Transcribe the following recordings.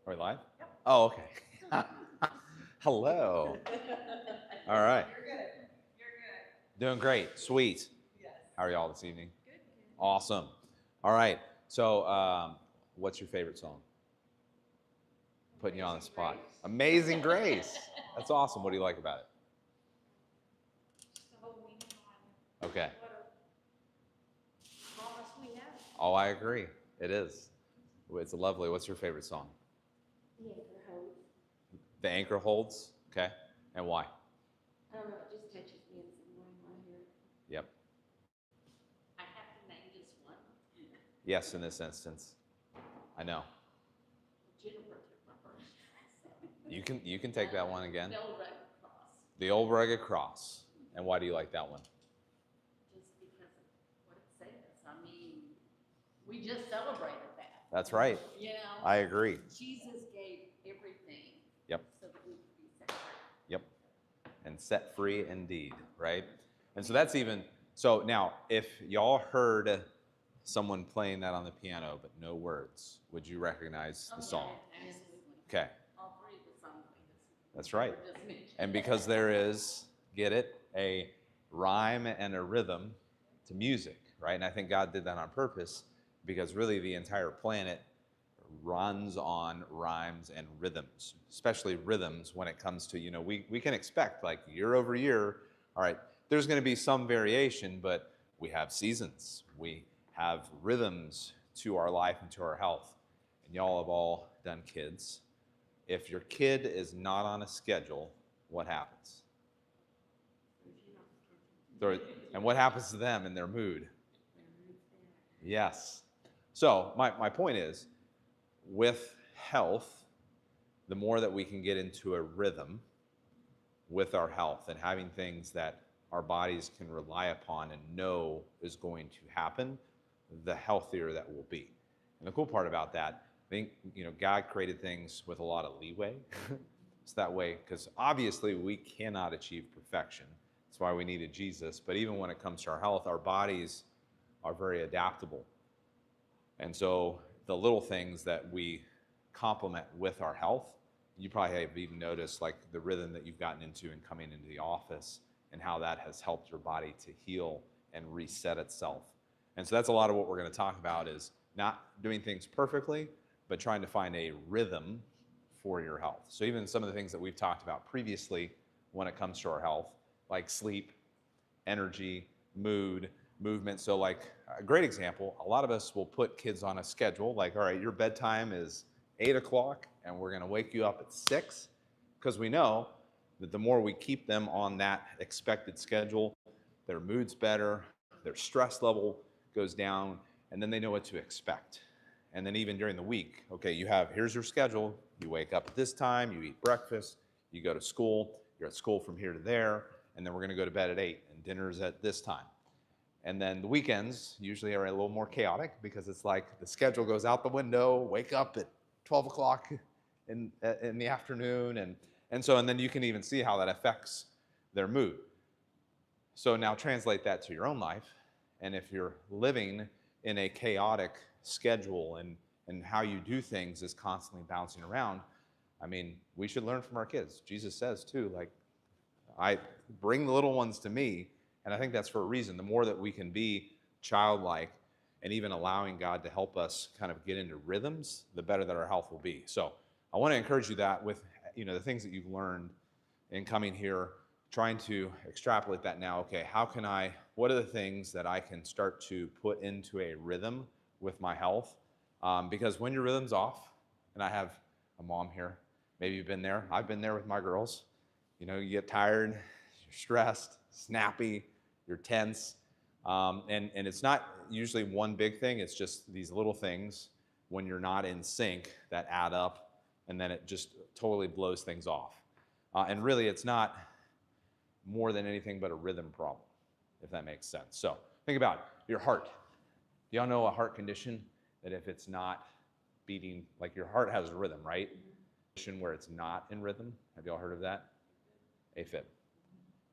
Are we live? Yep. Oh, okay. Hello. All right. You're good. You're good. Doing great. Sweet. Yes. How are y'all this evening? Good. Good. Awesome. All right. So, what's your favorite song? Putting you on the spot. Grace. Amazing Grace. That's awesome. What do you like about it? Just the whole week on. Okay. What a promise we have. Oh, I agree. It is. It's lovely. What's your favorite song? The anchor holds. The Anchor Holds. Okay. And why? I don't know. It just touches me in some way when I hear it. Yep. I have to name just one. Yes, in this instance. I know. Jennifer took my first. So. You can take that one again. The old rugged cross. The Old Rugged Cross. And why do you like that one? Just because of what it says. I mean, we just celebrated that. That's right. You know. I agree. Jesus gave everything. Yep. So that we could be set free. Yep. And set free indeed, right? And so that's even, so now if y'all heard someone playing that on the piano but no words, would you recognize the song? Yeah, absolutely. Okay. All three of the songs we That's right. were just mentioned. And because there is, get it, a rhyme and a rhythm to music, right? And I think God did that on purpose because really the entire planet runs on rhymes and rhythms, especially rhythms when it comes to, we can expect like year over year, all right, there's going to be some variation, but we have seasons. We have rhythms to our life and to our health. And y'all have all done kids. If your kid is not on a schedule, what happens? And what happens to them in their mood? Yes. So my point is, with health, the more that we can get into a rhythm with our health and having things that our bodies can rely upon and know is going to happen, the healthier that we'll be. And the cool part about that, I think, God created things with a lot of leeway. It's that way, because obviously we cannot achieve perfection. That's why we needed Jesus. But even when it comes to our health, our bodies are very adaptable. And so the little things that we complement with our health, you probably have even noticed like the rhythm that you've gotten into in coming into the office and how that has helped your body to heal and reset itself. And so that's a lot of what we're going to talk about is not doing things perfectly, but trying to find a rhythm for your health. So even some of the things that we've talked about previously when it comes to our health, like sleep, energy, mood, movement. So like a great example, a lot of us will put kids on a schedule, like, all right, your bedtime is 8 o'clock and we're gonna wake you up at 6, because we know that the more we keep them on that expected schedule, their mood's better, their stress level goes down, and then they know what to expect. And then even during the week, okay, here's your schedule, you wake up at this time, you eat breakfast, you go to school, you're at school from here to there, and then we're gonna go to bed at 8, and dinner's at this time. And then the weekends usually are a little more chaotic because it's like the schedule goes out the window, wake up at 12 o'clock in the afternoon. And then you can even see how that affects their mood. So now translate that to your own life. And if you're living in a chaotic schedule and how you do things is constantly bouncing around, I mean, we should learn from our kids. Jesus says too, like, I bring the little ones to me. And I think that's for a reason. The more that we can be childlike and even allowing God to help us kind of get into rhythms, the better that our health will be. So I want to encourage you that with the things that you've learned in coming here, trying to extrapolate that now. Okay, what are the things that I can start to put into a rhythm with my health? Because when your rhythm's off, and I have a mom here, maybe you've been there, I've been there with my girls. You get tired, you're stressed, snappy, you're tense, and it's not usually one big thing, it's just these little things when you're not in sync that add up, and then it just totally blows things off. And really, it's not more than anything but a rhythm problem, if that makes sense. So think about your heart. Y'all know a heart condition that if it's not beating, like your heart has a rhythm, right? Where it's not in rhythm. Have y'all heard of that? AFib.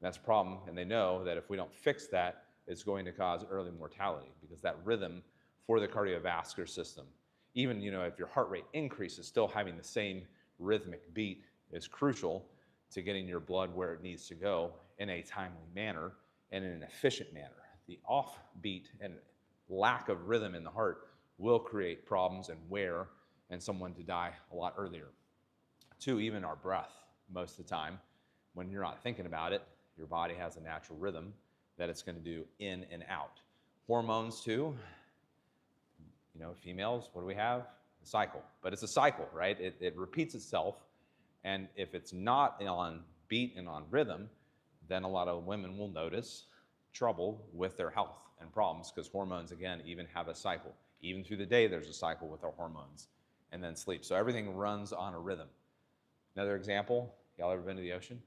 That's a problem, and they know that if we don't fix that, it's going to cause early mortality because that rhythm for the cardiovascular system even, if your heart rate increases, still having the same rhythmic beat is crucial to getting your blood where it needs to go in a timely manner and in an efficient manner. The offbeat and lack of rhythm in the heart will create problems and wear and someone to die a lot earlier. 2, even our breath, most of the time, when you're not thinking about it, your body has a natural rhythm that it's going to do in and out. Hormones too, females, what do we have? A cycle, but it's a cycle, right? It repeats itself, and if it's not on beat and on rhythm, then a lot of women will notice trouble with their health and problems, because hormones, again, even have a cycle. Even through the day, there's a cycle with our hormones, and then sleep. So everything runs on a rhythm. Another example, y'all ever been to the ocean?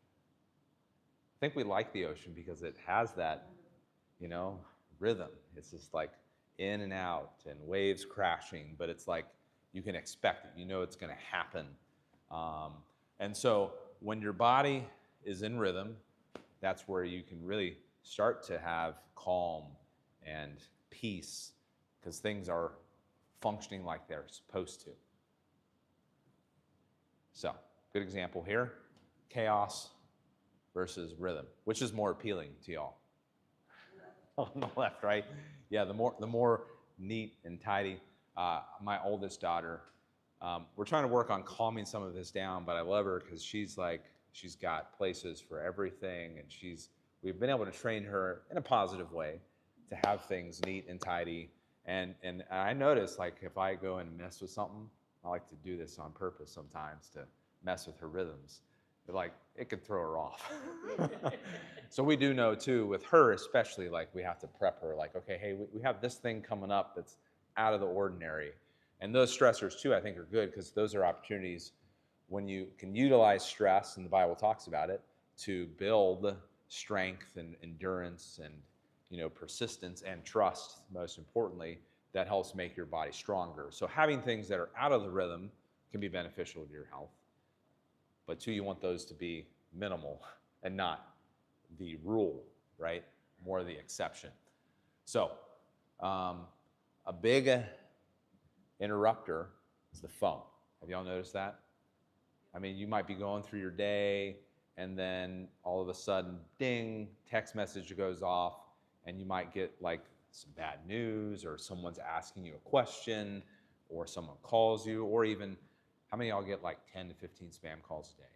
I think we like the ocean because it has that, rhythm. It's just like in and out and waves crashing, but it's like you can expect it. It's going to happen. And so when your body is in rhythm, that's where you can really start to have calm and peace, because things are functioning like they're supposed to. So, good example here, chaos versus rhythm. Which is more appealing to y'all? On the left, right? Yeah, the more neat and tidy. My oldest daughter, we're trying to work on calming some of this down, but I love her because she's got places for everything, and we've been able to train her in a positive way to have things neat and tidy. And I notice, like, if I go and mess with something, I like to do this on purpose sometimes to mess with her rhythms. It could throw her off. So we do know too, with her especially, like, we have to prep her, like, okay, hey, we have this thing coming up that's out of the ordinary. And those stressors too, I think, are good, because those are opportunities when you can utilize stress, and the Bible talks about it, to build strength and endurance and persistence and trust, most importantly, that helps make your body stronger. So having things that are out of the rhythm can be beneficial to your health. But 2, you want those to be minimal and not the rule, right? More the exception. So a big interrupter is the phone. Have y'all noticed that? I mean, you might be going through your day, and then all of a sudden, ding, text message goes off, and you might get like some bad news, or someone's asking you a question, or someone calls you, or even, how many of y'all get like 10 to 15 spam calls a day?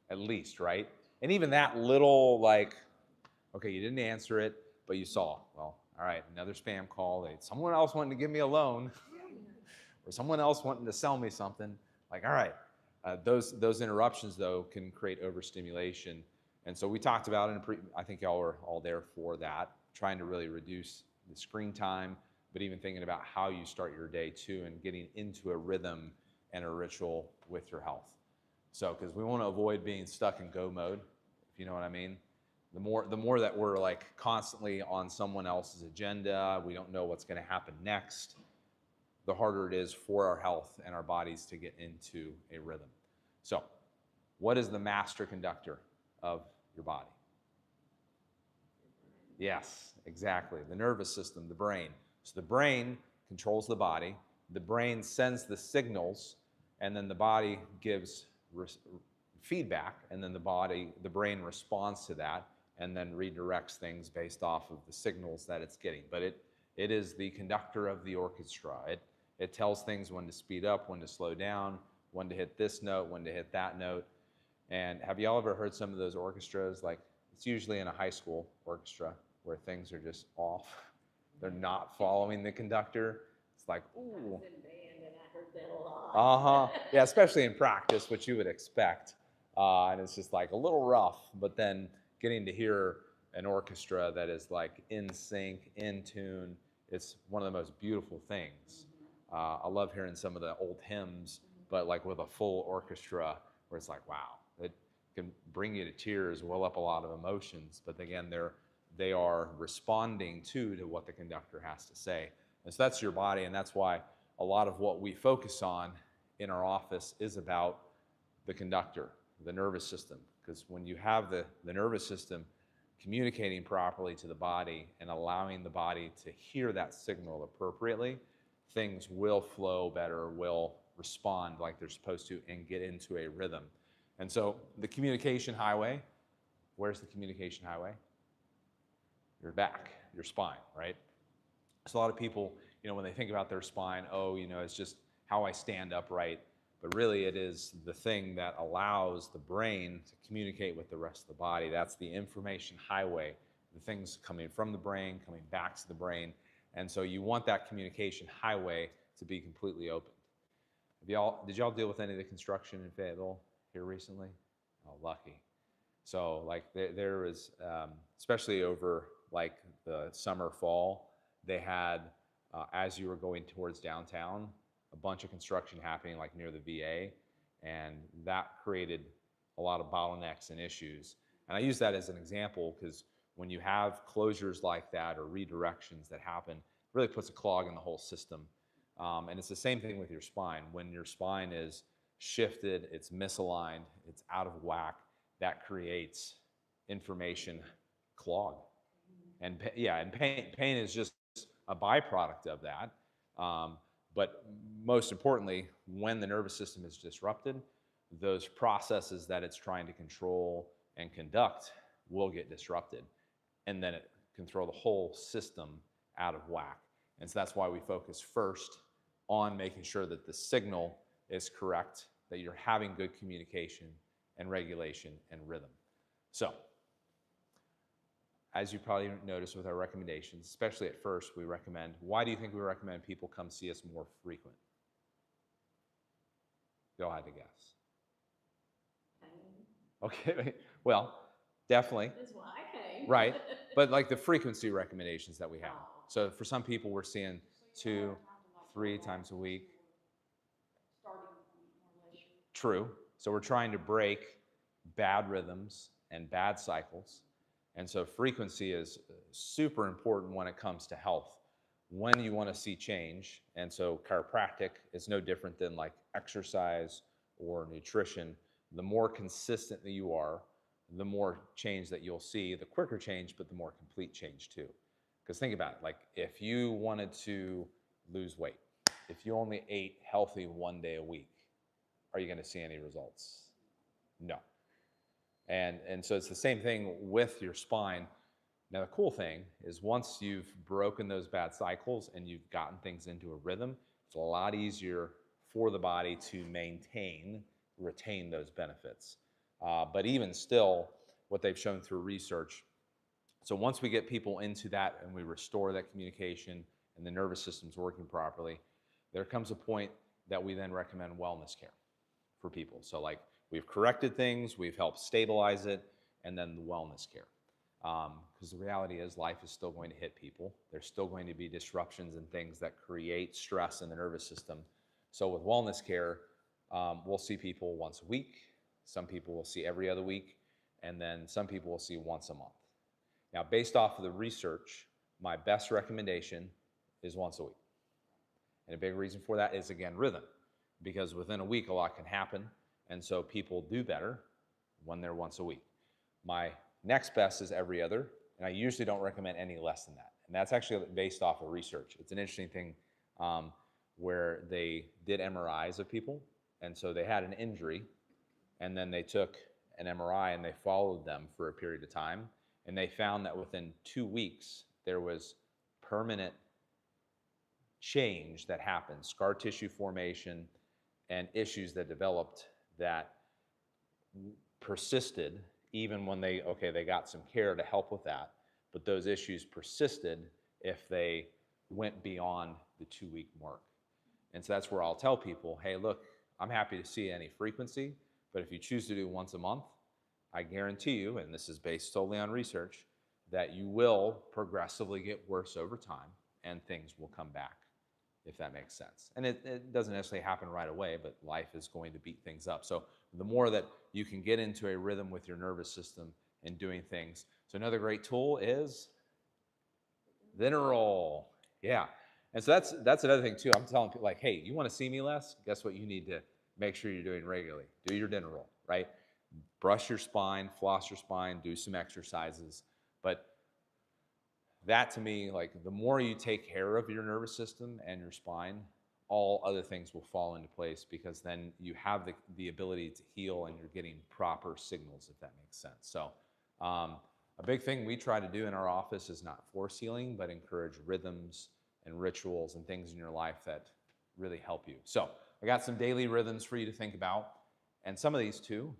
At least, right? And even that little, like, okay, you didn't answer it, but you saw, well, all right, another spam call. Someone else wanting to give me a loan, or someone else wanting to sell me something. Like, all right, those interruptions, though, can create overstimulation. And so we talked about it, I think y'all were all there for that, trying to really reduce the screen time, but even thinking about how you start your day too, and getting into a rhythm and a ritual with your health. So, because we want to avoid being stuck in go mode, if you know what I mean. The more that we're like constantly on someone else's agenda, we don't know what's going to happen next, the harder it is for our health and our bodies to get into a rhythm. So, what is the master conductor of your body? Yes, exactly. The nervous system, the brain. So the brain controls the body. The brain sends the signals, and then the body gives feedback, and then the brain responds to that, and then redirects things based off of the signals that it's getting. But it is the conductor of the orchestra. It tells things when to speed up, when to slow down, when to hit this note, when to hit that note. And have y'all ever heard some of those orchestras? Like, it's usually in a high school orchestra where things are just off. They're not following the conductor. It's like, ooh. I was in band and I heard that a lot. Yeah, especially in practice, which you would expect. And it's just like a little rough, but then getting to hear an orchestra that is like in sync, in tune, it's one of the most beautiful things. I love hearing some of the old hymns, but like with a full orchestra where it's like, wow, it can bring you to tears, well up a lot of emotions, but again, they are responding to what the conductor has to say. And so that's your body, and that's why a lot of what we focus on in our office is about the conductor, the nervous system, because when you have the nervous system communicating properly to the body and allowing the body to hear that signal appropriately, things will flow better, will respond like they're supposed to, and get into a rhythm. And so the communication highway, where's the communication highway? Your back, your spine, right? So a lot of people, when they think about their spine, it's just how I stand upright. But really it is the thing that allows the brain to communicate with the rest of the body. That's the information highway, the things coming from the brain, coming back to the brain. And so you want that communication highway to be completely open. Did y'all deal with any of the construction in Fayetteville here recently? Oh, lucky. So like there was, especially over like the summer, fall, they had, as you were going towards downtown, a bunch of construction happening like near the VA, and that created a lot of bottlenecks and issues. And I use that as an example because when you have closures like that or redirections that happen, it really puts a clog in the whole system. And it's the same thing with your spine. When your spine is shifted, it's misaligned, it's out of whack, that creates information clog. And pain is just a byproduct of that. But most importantly, when the nervous system is disrupted, those processes that it's trying to control and conduct will get disrupted. And then it can throw the whole system out of whack. And so that's why we focus first on making sure that the signal is correct, that you're having good communication and regulation and rhythm. So, as you probably noticed with our recommendations, especially at first, why do you think we recommend people come see us more frequent? Go ahead to guess. Okay, well, definitely. That's why I came. Right, but like the frequency recommendations that we have. So for some people, we're seeing 2, 3 times a week. True. So we're trying to break bad rhythms and bad cycles. And so frequency is super important when it comes to health, when you want to see change. And so chiropractic is no different than like exercise or nutrition. The more consistent that you are, the more change that you'll see, the quicker change, but the more complete change too. Because think about it, like if you wanted to lose weight, if you only ate healthy 1 day a week, are you going to see any results? No. And so it's the same thing with your spine. Now the cool thing is once you've broken those bad cycles and you've gotten things into a rhythm, it's a lot easier for the body to retain those benefits. But even still, what they've shown through research, so once we get people into that and we restore that communication and the nervous system's working properly, there comes a point that we then recommend wellness care for people. So like we've corrected things, we've helped stabilize it, and then the wellness care. Because the reality is life is still going to hit people. There's still going to be disruptions and things that create stress in the nervous system. So with wellness care, we'll see people once a week. Some people will see every other week, and then some people will see once a month. Now, based off of the research, my best recommendation is once a week. And a big reason for that is, again, rhythm. Because within a week, a lot can happen, and so people do better when they're once a week. My next best is every other, and I usually don't recommend any less than that. And that's actually based off of research. It's an interesting thing where they did MRIs of people, and so they had an injury, and then they took an MRI and they followed them for a period of time, and they found that within 2 weeks, there was permanent change that happened, scar tissue formation, and issues that developed that persisted even when they got some care to help with that, but those issues persisted if they went beyond the 2-week mark. And so that's where I'll tell people, hey, look, I'm happy to see any frequency, but if you choose to do once a month, I guarantee you, and this is based solely on research, that you will progressively get worse over time and things will come back, if that makes sense. And it doesn't necessarily happen right away, but life is going to beat things up. So the more that you can get into a rhythm with your nervous system and doing things. So another great tool is the interroll. Yeah. And so that's another thing too. I'm telling people like, hey, you want to see me less? Guess what you need to make sure you're doing regularly? Do your dinner roll, right? Brush your spine, floss your spine, do some exercises. But that to me, like the more you take care of your nervous system and your spine, all other things will fall into place because then you have the ability to heal and you're getting proper signals, if that makes sense. So a big thing we try to do in our office is not force healing, but encourage rhythms and rituals and things in your life that really help you. So I got some daily rhythms for you to think about. And some of these too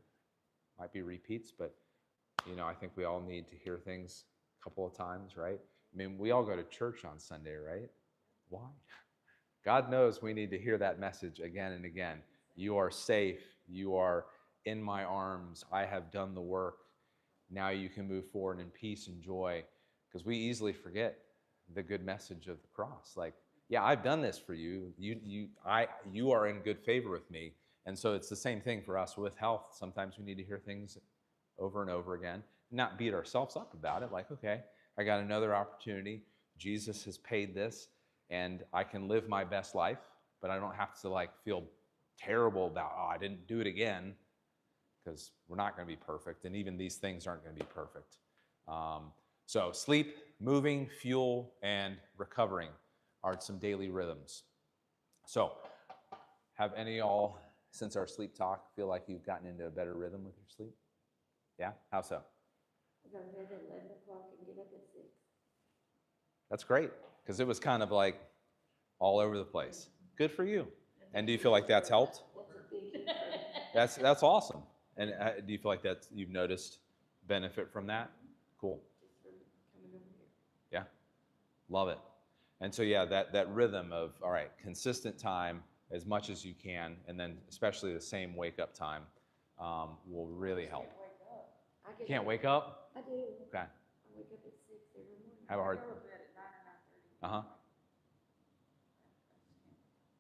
might be repeats, but I think we all need to hear things a couple of times, right? I mean, we all go to church on Sunday, right? Why? God knows we need to hear that message again and again. You are safe. You are in my arms. I have done the work. Now you can move forward in peace and joy, because we easily forget the good message of the cross. Like, yeah, I've done this for you. You are in good favor with me. And so it's the same thing for us with health. Sometimes we need to hear things over and over again, not beat ourselves up about it. Like, okay, I got another opportunity. Jesus has paid this, and I can live my best life, but I don't have to like feel terrible about, oh, I didn't do it again, because we're not going to be perfect, and even these things aren't going to be perfect. So sleep, moving, fuel, and recovering are some daily rhythms. So have any of y'all, since our sleep talk, feel like you've gotten into a better rhythm with your sleep? Yeah? How so? I go to bed at 11 o'clock and get up at 6. That's great, because it was kind of like all over the place. Good for you. And do you feel like that's helped? That's awesome. And do you feel like that you've noticed benefit from that? Cool. Yeah, love it. And so yeah, that rhythm of, all right, consistent time as much as you can, and then especially the same wake up time will really help. You can't wake up? I do. Okay. I wake up at 6 every morning. Have a hard. I go to bed at 9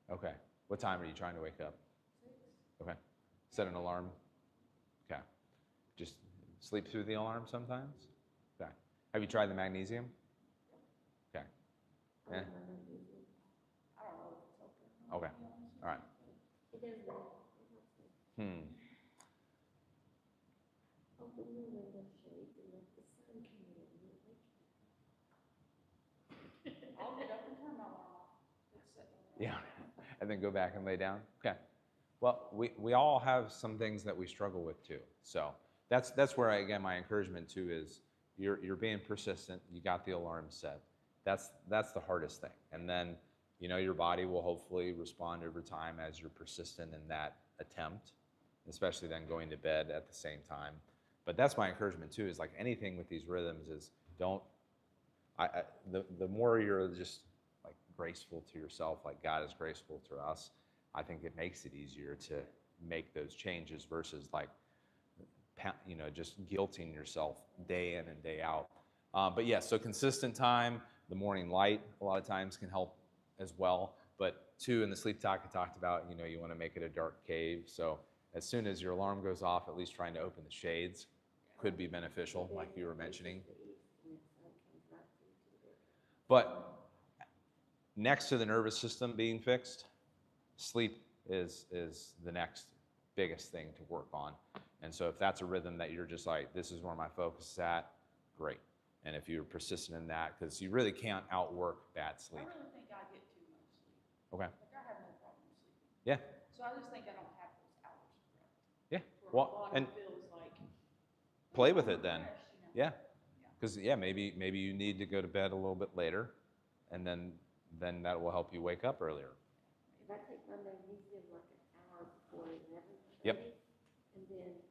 or 9:30. Okay. What time are you trying to wake up? 6. Okay. Set an alarm. Okay. Just sleep through the alarm sometimes? Okay. Have you tried the magnesium? Okay. I Yeah. don't know if it's open. Okay. All right. It does that. Open your window shades and let the sun come in. I'll get up and turn my alarm off. Yeah. And then go back and lay down? Okay. Well, we all have some things that we struggle with too. So that's where, again, my encouragement too is you're being persistent. You got the alarm set. That's the hardest thing. And then, your body will hopefully respond over time as you're persistent in that attempt, especially then going to bed at the same time. But that's my encouragement too, is like anything with these rhythms is the more you're just like graceful to yourself, like God is graceful to us, I think it makes it easier to make those changes versus like, just guilting yourself day in and day out. But yeah, so consistent time, the morning light a lot of times can help as well. But two, in the sleep talk I talked about, you want to make it a dark cave. So as soon as your alarm goes off, at least trying to open the shades could be beneficial, like you were mentioning. But next to the nervous system being fixed, sleep is the next biggest thing to work on. And so if that's a rhythm that you're just like, this is where my focus is at, great. And if you're persistent in that, because you really can't outwork bad sleep. I really think I get too much sleep. Okay. Like I have no problem sleeping. Yeah. So I just think I don't have those hours of rest. Yeah. Where Well, my body and feels like play with it then. fresh, Yeah. Because maybe you need to go to bed a little bit later, and then that will help you wake up earlier. If I take my magnesium like an hour before 11:30, Yep. and then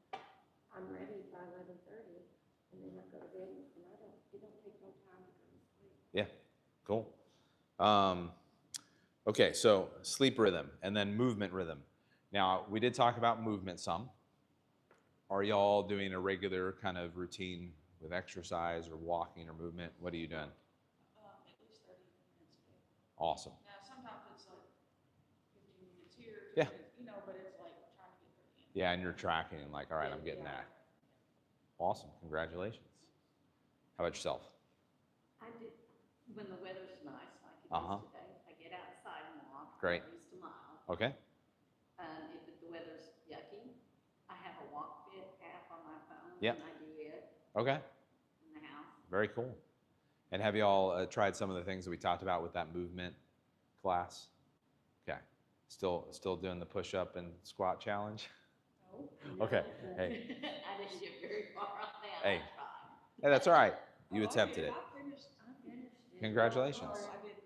I'm ready by 11:30, and then I go to bed, and it don't take no time to go to sleep. Yeah, cool. Okay, so sleep rhythm and then movement rhythm. Now, we did talk about movement some. Are y'all doing a regular kind of routine with exercise or walking or movement? What are you doing? At least 30 minutes a day. Awesome. Now, sometimes it's like 15 minutes here, Yeah. but it's like trying to get 30 in. Yeah, and you're tracking and like, all right, I'm getting that. Awesome, congratulations. How about yourself? I do, when the weather's nice, like it is today, I get outside and walk. Great. At least a mile. Okay. If the weather's yucky, I have a walk fit app on my phone. Yep. And I do it Okay. in the house. Very cool. And have you all tried some of the things that we talked about with that movement class? Okay. Still doing the push-up and squat challenge? No. Okay. No. Hey. I didn't get very far on that. Hey. I tried. Hey, that's all right. You Oh, attempted it. I finished it. Congratulations. Sorry, I didn't,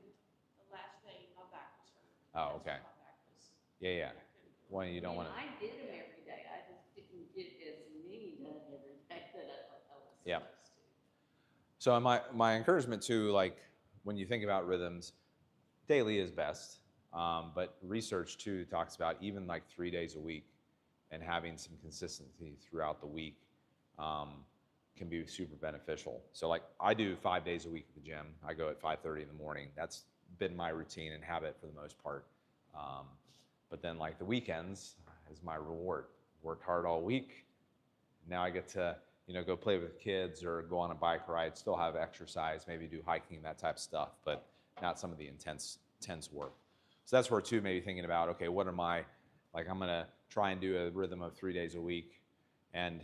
the last day, my back was hurt. Oh, okay. My back was, Yeah. I couldn't do it. Well, you don't want to. I did them every day. I just didn't get as many done every day that I was Yeah. supposed to. So my encouragement too, like when you think about rhythms, daily is best. But research too talks about even like 3 days a week and having some consistency throughout the week can be super beneficial. So like I do 5 days a week at the gym. I go at 5:30 in the morning. That's been my routine and habit for the most part. But then like the weekends is my reward. Worked hard all week. Now I get to go play with kids or go on a bike ride, still have exercise, maybe do hiking, that type of stuff, but not some of the intense work. So that's where too, maybe thinking about, okay, what am I, like I'm gonna try and do a rhythm of 3 days a week. And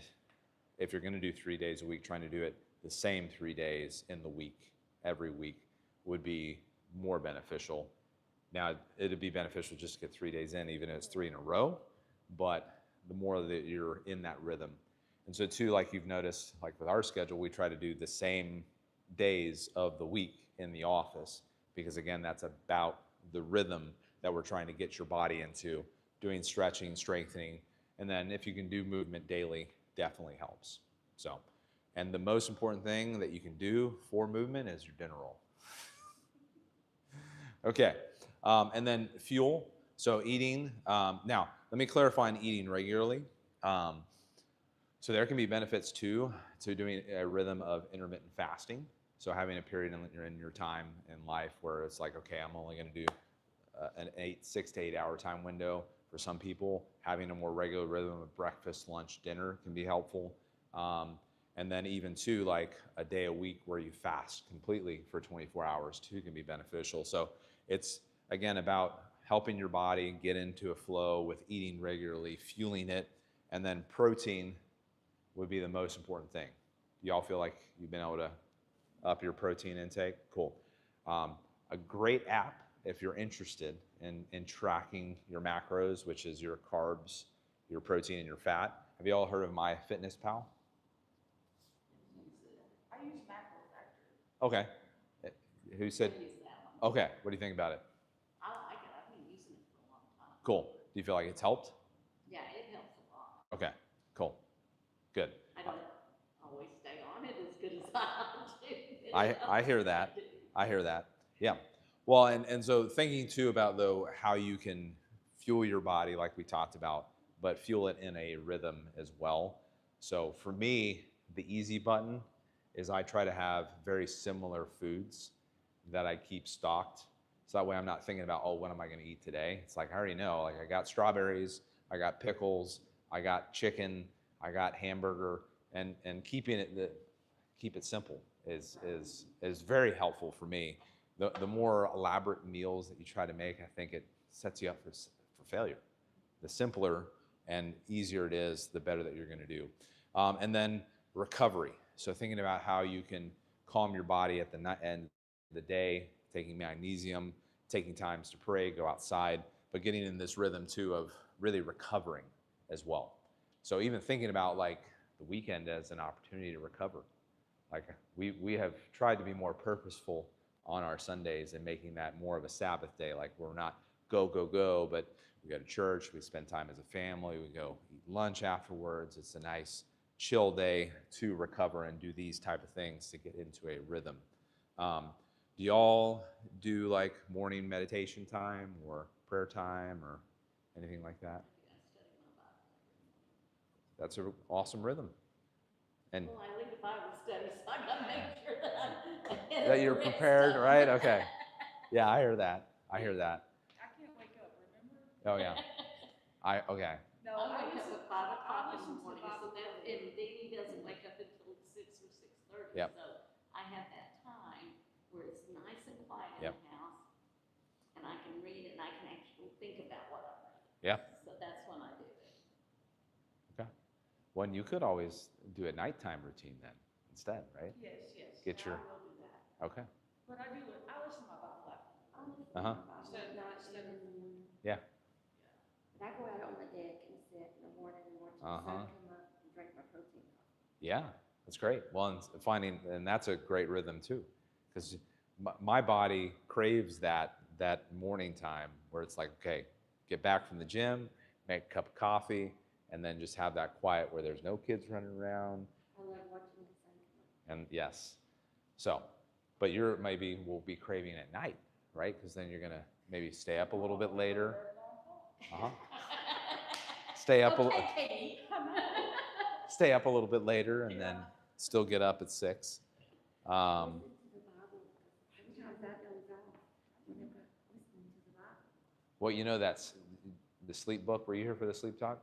if you're gonna do 3 days a week, trying to do it the same 3 days in the week, every week would be more beneficial. Now, it'd be beneficial just to get 3 days in, even if it's 3 in a row, but the more that you're in that rhythm. And so too, like you've noticed, like with our schedule, we try to do the same days of the week in the office because again, that's about the rhythm that we're trying to get your body into, doing stretching, strengthening, and then if you can do movement daily, definitely helps. So, and the most important thing that you can do for movement is your dinner roll. Okay, and then fuel. So eating, now let me clarify on eating regularly. So there can be benefits too to doing a rhythm of intermittent fasting. So having a period in your time in life where it's like, okay, I'm only going to do an 6 to 8 hour time window. For some people, having a more regular rhythm of breakfast, lunch, dinner can be helpful. And then even too, like a day a week where you fast completely for 24 hours too can be beneficial. So it's again about helping your body get into a flow with eating regularly, fueling it, and then protein would be the most important thing. Y'all feel like you've been able to up your protein intake? Cool. A great app if you're interested in tracking your macros, which is your carbs, your protein, and your fat. Have you all heard of MyFitnessPal? I use macro factor. Okay. Who said? I use that one. Okay. What do you think about it? I like it. I've been using it for a long time. Cool. Do you feel like it's helped? Yeah, it helps a lot. Okay. Cool. Good. I don't always stay on it as good as I do. I hear that. I hear that. Yeah. Well, and so thinking too about though how you can fuel your body like we talked about, but fuel it in a rhythm as well. So for me, the easy button is I try to have very similar foods that I keep stocked. So that way I'm not thinking about, oh, what am I going to eat today? It's like I already know, like I got strawberries, I got pickles, I got chicken, I got hamburger, and keep it simple is very helpful for me. The more elaborate meals that you try to make, I think it sets you up for failure. The simpler and easier it is, the better that you're going to do. And then recovery. So thinking about how you can calm your body at the end of the day, taking magnesium, taking times to pray, go outside, but getting in this rhythm too of really recovering as well. So even thinking about like the weekend as an opportunity to recover. Like we have tried to be more purposeful on our Sundays and making that more of a Sabbath day. Like we're not go, but we go to church, we spend time as a family, we go eat lunch afterwards. It's a nice chill day to recover and do these type of things to get into a rhythm. Do y'all do like morning meditation time or prayer time or anything like that? That's an awesome rhythm. And Well, I lead a Bible study, so I gotta make sure that I'm ahead of that the you're rest prepared, of right? them. Okay. Yeah, I hear that. I hear that. I can't wake up, remember? Oh yeah. Okay. No, I wake up at 5 o'clock in the listen to morning, Bible so that, early. and Davey doesn't wake up until 6 or 6:30. Yep. So I have that time where it's nice and quiet in Yep. the house, and I can read and I can actually think about what I'm reading. Yeah. So that's when I do it. Okay. Well, you could always do a nighttime routine then instead, right? Yes, Get your I will do that. Okay. But I listen to my body like, I'm just Uh-huh. Instead of- Yeah. But I go out on the deck and sit in the morning and watch the Uh-huh. sun come up and drink my protein coffee. Yeah, that's great. Well, and that's a great rhythm too, because my body craves that morning time where it's like, okay, get back from the gym, make a cup of coffee, and then just have that quiet where there's no kids running around. I love watching the sun come up. And yes, so, but you're maybe will be craving at night, right? Because then you're gonna maybe stay up a little bit later. Uh-huh. Stay up Okay, stay up a little bit later, and then still get up at 6. Listen to the Bible. Sometimes that goes off whenever I'm listening to the Bible. Well, you know that's the sleep book. Were you here for the sleep talk?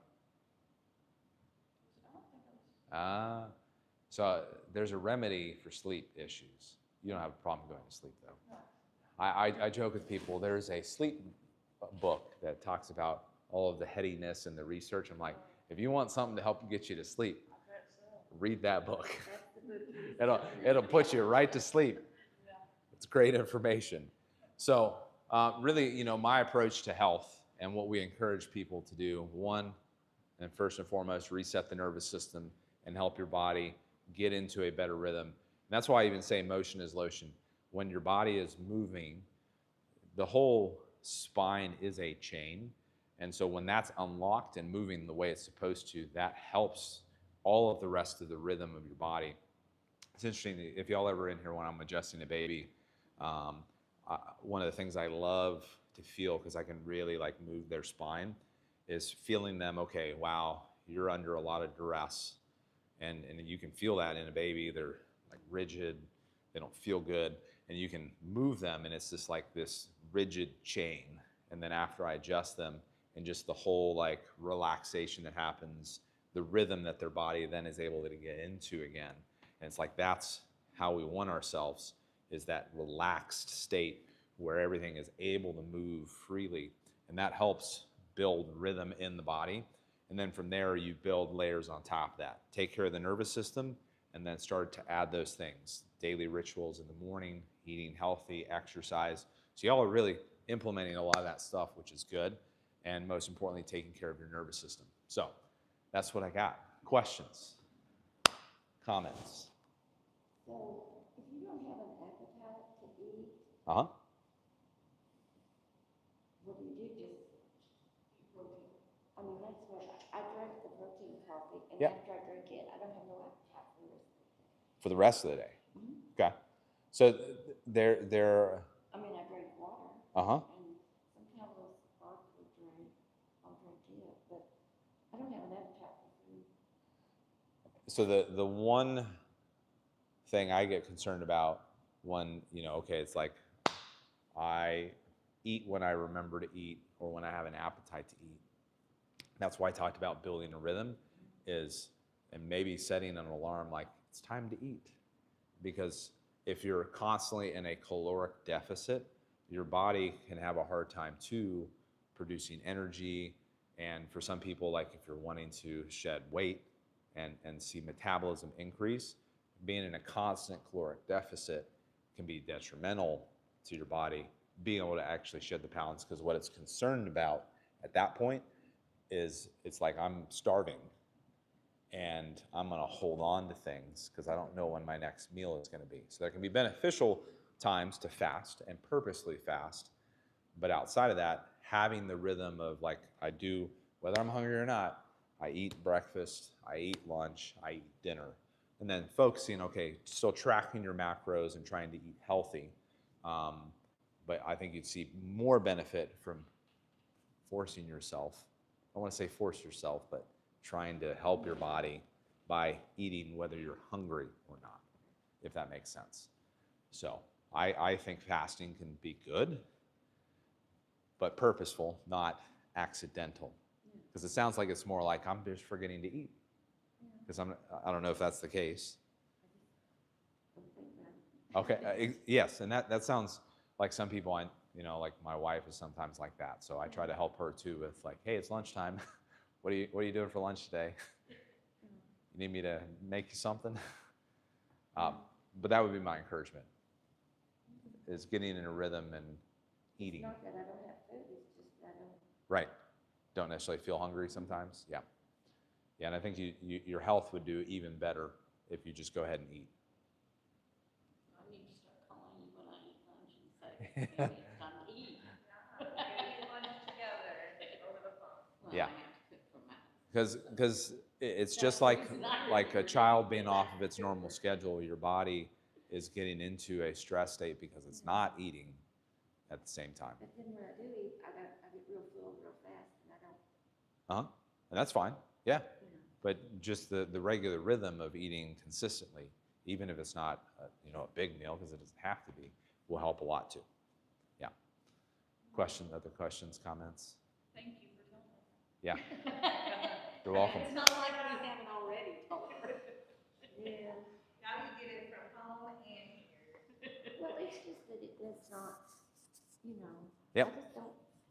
Ah, so there's a remedy for sleep issues. You don't have a problem going to sleep though. I joke with people. There's a sleep book that talks about all of the headiness and the research. I'm like, if you want something to help get you to sleep, read that book. It'll put you right to sleep. It's great information. So really, you know, my approach to health and what we encourage people to do, one, and first and foremost, reset the nervous system and help your body get into a better rhythm. And that's why I even say motion is lotion. When your body is moving, the whole spine is a chain. And so when that's unlocked and moving the way it's supposed to, that helps all of the rest of the rhythm of your body. It's interesting, if y'all ever in here when I'm adjusting a baby, one of the things I love to feel, because I can really like move their spine, is feeling them, okay, wow, you're under a lot of duress. And you can feel that in a baby. They're like rigid, they don't feel good. And you can move them, and it's just like this rigid chain. And then after I adjust them, and just the whole like relaxation that happens, the rhythm that their body then is able to get into again. And it's like that's how we want ourselves, is that relaxed state where everything is able to move freely. And that helps build rhythm in the body. And then from there, you build layers on top of that. Take care of the nervous system, and then start to add those things. Daily rituals in the morning, eating healthy, exercise. So y'all are really implementing a lot of that stuff, which is good. And most importantly, taking care of your nervous system. So that's what I got. Questions? Comments? So if you don't have an appetite to eat, Uh-huh. what do? Just eat protein? I mean, that's what I drank the protein coffee, and Yep. after I drink it, I don't have no appetite for the rest of the day. For the rest of the day. Okay. So they're I mean, I drink water. uh-huh. And some kind of sparkling drink, I'll drink it, but I don't have an appetite for food. So the one thing I get concerned about when, you know, okay, it's like I eat when I remember to eat or when I have an appetite to eat. That's why I talked about building a rhythm is, and maybe setting an alarm like it's time to eat. Because if you're constantly in a caloric deficit, your body can have a hard time too producing energy. And for some people, like if you're wanting to shed weight and see metabolism increase, being in a constant caloric deficit can be detrimental to your body being able to actually shed the pounds, because what it's concerned about at that point is it's like I'm starving and I'm going to hold on to things because I don't know when my next meal is going to be. So there can be beneficial times to fast and purposely fast, but outside of that, having the rhythm of like I do, whether I'm hungry or not, I eat breakfast, I eat lunch, I eat dinner. And then focusing, okay, still tracking your macros and trying to eat healthy. But I think you'd see more benefit from forcing yourself. I don't want to say force yourself, but trying to help your body by eating whether you're hungry or not, if that makes sense. So I think fasting can be good, but purposeful, not accidental. Because it sounds like it's more like I'm just forgetting to eat. Because I don't know if that's the case. Okay, yes, and that sounds like some people, like my wife is sometimes like that. So I try to help her too with like, hey, it's lunchtime. What are you doing for lunch today? You need me to make you something? But that would be my encouragement. is getting in a rhythm and eating. It's not that I don't have food, it's just that I don't. Right. Don't necessarily feel hungry sometimes. Yeah. Yeah, and I think your health would do even better if you just go ahead and eat. I need to start calling you when I eat lunch and say, "Baby, it's time to eat." Eat lunch together over the phone. Well, Yeah. I have to cook for my. Because it's That's just the like reason I like a remember child doing being off of its normal schedule. Your body is getting into a stress state because it's not eating at the same time. But then when I do eat, I get real full real fast, and I don't. Uh-huh. And that's fine. Yeah. But just the regular rhythm of eating consistently, even if it's not a big meal, because it doesn't have to be, will help a lot too. Yeah. Other questions, comments? Thank you for telling us. Yeah. You're welcome. It's not like we haven't already told her. Yeah. Now you get it from home and here. Well, it's just that it's not, Yep. I just